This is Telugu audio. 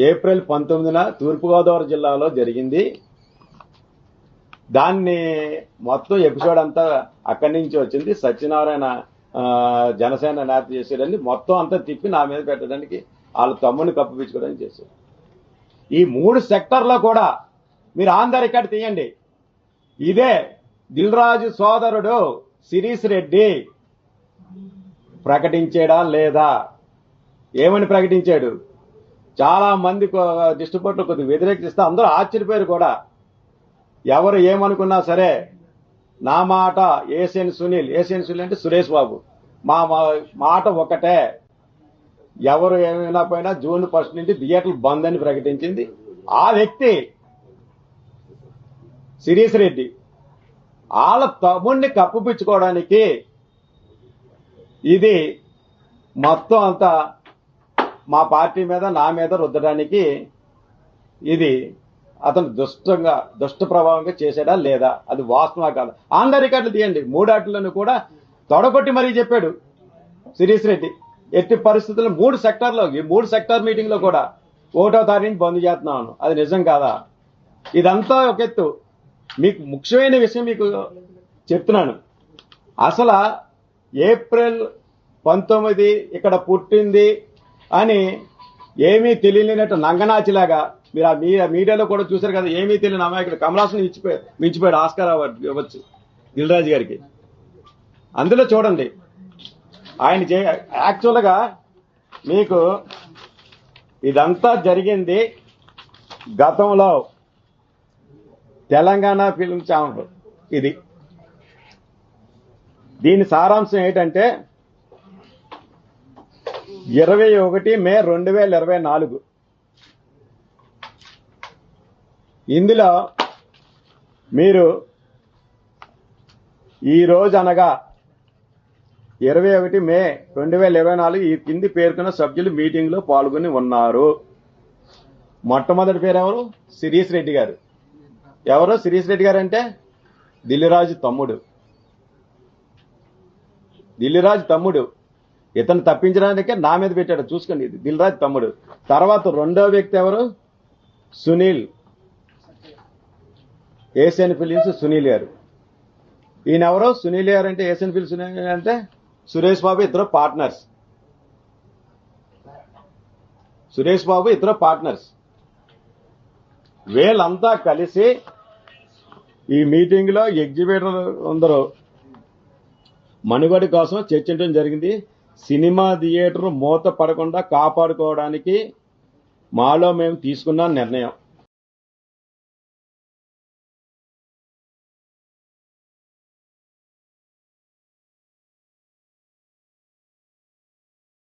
ఏప్రిల్ 19న తూర్పుగోదావరి జిల్లాలో జరిగింది. దాన్ని మొత్తం ఎపిసోడ్ అంతా అక్కడి నుంచి వచ్చింది. సత్యనారాయణ జనసేన నేత చేసేదాన్ని మొత్తం అంతా తిప్పి నా మీద పెట్టడానికి వాళ్ళ తమ్ముడిని కప్పిపించుకోవడానికి చేశారు. ఈ 3 సెక్టర్లో కూడా మీరు ఆన్ ద రికార్డ్ తీయండి. ఇదే దిల్ రాజు సోదరుడు శిరీష్ రెడ్డి ప్రకటించాడా లేదా? ఏమని ప్రకటించాడు? చాలా మంది దిష్టిపట్లు కొద్దిగా వ్యతిరేకిస్తే అందరూ ఆశ్చర్యపోయారు కూడా. ఎవరు ఏమనుకున్నా సరే నా మాట ఏసియన్ సునీల్ అంటే సురేష్ బాబు మా మాట ఒకటే. ఎవరు ఏమైనా పోయినా జూన్ 1 నుంచి థియేటర్లు బంద్ అని ప్రకటించింది ఆ వ్యక్తి శిరీష్ రెడ్డి. వాళ్ళ తమ్ముడిని కప్పుపించుకోవడానికి ఇది మొత్తం అంతా మా పార్టీ మీద నా మీద రుద్దడానికి ఇది అతను దుష్ట ప్రభావంగా చేశాడా లేదా? అది వాస్తవా కాదు? ఆన్ ద రికార్డులు తీయండి. 3 ఆటలను కూడా తొడగొట్టి మరీ చెప్పాడు శిరీష్ రెడ్డి. ఎట్టి పరిస్థితుల్లో 3 సెక్టార్లో ఈ 3 సెక్టార్ మీటింగ్ లో కూడా 1వ తారీఖు బంద్ చేస్తున్నాను. అది నిజం కాదా? ఇదంతా ఒక ఎత్తు. మీకు ముఖ్యమైన విషయం మీకు చెప్తున్నాను. అసలు ఏప్రిల్ 19 ఇక్కడ పుట్టింది అని ఏమీ తెలియలేనట్టు నంగనాచిలాగా మీరు ఆ మీడియాలో కూడా చూశారు కదా. ఏమీ తెలియని అమాయకుడు కమలాసన్ మించిపోయాడు ఆస్కార్ అవార్డు ఇవ్వచ్చు దిల్ రాజు గారికి. అందులో చూడండి ఆయన యాక్చువల్గా మీకు ఇదంతా జరిగింది గతంలో తెలంగాణ ఫిల్మ్ ఛాంబర్. ఇది దీని సారాంశం ఏంటంటే 21 మే 2024 ఇందులో మీరు ఈ రోజు అనగా 21 మే 2024 ఈ కింది పేర్కొన్న సభ్యులు మీటింగ్ లో పాల్గొని ఉన్నారు. మొట్టమొదటి పేరు ఎవరు? శిరీష్ రెడ్డి గారు. ఎవరు శిరీష్ రెడ్డి గారు అంటే దిల్లిరాజు తమ్ముడు. ఇతను తప్పించడానికే నా మీద పెట్టాడు. చూసుకోండి, ఇది దిల్రాజు తమ్ముడు. తర్వాత రెండో వ్యక్తి ఎవరు? సునీల్, ఏషియన్ ఫిలిమ్స్ సునీల్ గారు. ఈయన ఎవరు? సునీల్ గారు అంటే ఏషియన్ ఫిలిమ్స్ సునీల్ అంటే సురేష్ బాబు ఇద్దరు పార్ట్నర్స్. వీళ్ళంతా కలిసి ఈ మీటింగ్ లో ఎగ్జిబిటర్ అందరూ మనుగడ కోసం చర్చించడం జరిగింది. సినిమా థియేటర్ మూత పడకుండా కాపాడుకోవడానికి మాలో మేము తీసుకున్న నిర్ణయం.